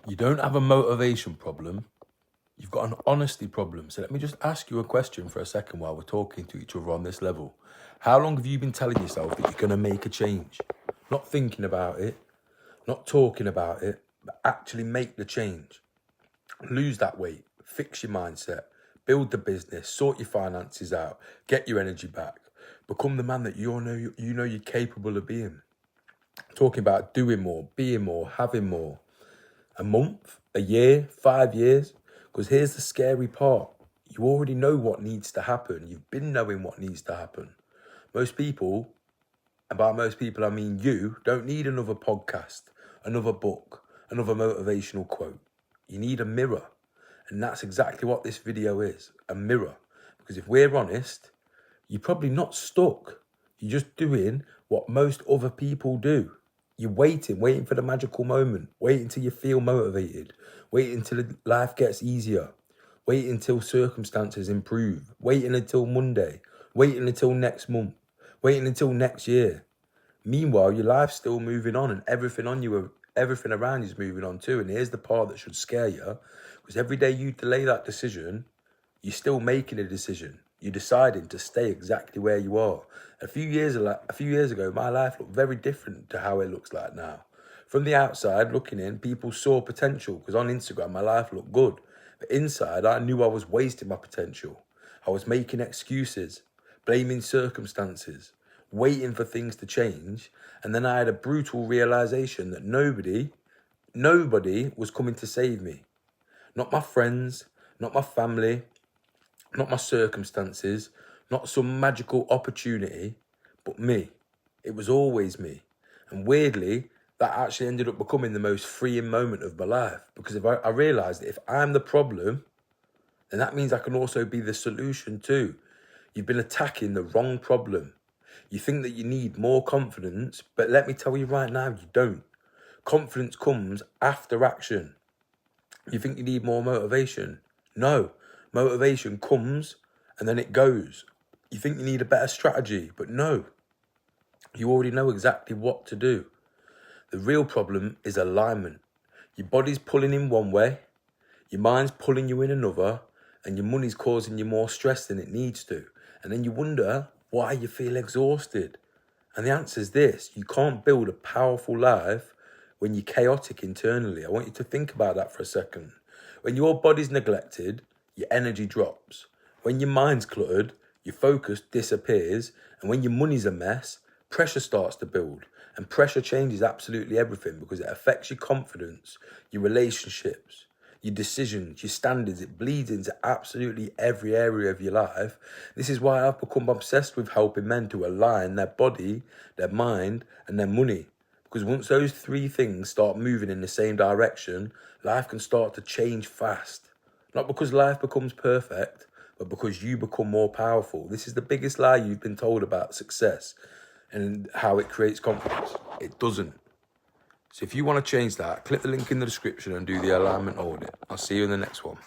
You don't have a motivation problem. You've got an honesty problem. So let me just ask you a question for a second while we're talking to each other on this level. How long have you been telling yourself that you're going to make a change? Not thinking about it, not talking about it, but actually make the change. Lose that weight, fix your mindset, build the business, sort your finances out, get your energy back, become the man that you know you're capable of being. Talking about doing more, being more, having more. A month, a year, 5 years. Because here's the scary part. You already know what needs to happen. You've been knowing what needs to happen. Most people, and by most people I mean you, don't need another podcast, another book, another motivational quote. You need a mirror. And that's exactly what this video is, a mirror. Because if we're honest, you're probably not stuck. You're just doing what most other people do. You're waiting for the magical moment, waiting until you feel motivated, waiting until life gets easier, waiting until circumstances improve, waiting until Monday, waiting until next month, waiting until next year. Meanwhile, your life's still moving on and everything around you is moving on too. And here's the part that should scare you, because every day you delay that decision, you're still making a decision. You're deciding to stay exactly where you are. A few years ago, my life looked very different to how it looks like now. From the outside, looking in, people saw potential because on Instagram, my life looked good. But inside, I knew I was wasting my potential. I was making excuses, blaming circumstances, waiting for things to change. And then I had a brutal realization that nobody was coming to save me. Not my friends, not my family, not my circumstances, not some magical opportunity, but me. It was always me. And weirdly, that actually ended up becoming the most freeing moment of my life. Because if I realised that if I'm the problem, then that means I can also be the solution too. You've been attacking the wrong problem. You think that you need more confidence, but let me tell you right now, you don't. Confidence comes after action. You think you need more motivation? No. Motivation comes and then it goes. You think you need a better strategy, but no. You already know exactly what to do. The real problem is alignment. Your body's pulling in one way, your mind's pulling you in another, and your money's causing you more stress than it needs to. And then you wonder why you feel exhausted. And the answer is this: you can't build a powerful life when you're chaotic internally. I want you to think about that for a second. When your body's neglected, your energy drops. When your mind's cluttered, your focus disappears. And when your money's a mess, pressure starts to build. And pressure changes absolutely everything because it affects your confidence, your relationships, your decisions, your standards. It bleeds into absolutely every area of your life. This is why I've become obsessed with helping men to align their body, their mind, and their money. Because once those three things start moving in the same direction, life can start to change fast. Not because life becomes perfect, but because you become more powerful. This is the biggest lie you've been told about success and how it creates confidence. It doesn't. So if you want to change that, click the link in the description and do the alignment audit. I'll see you in the next one.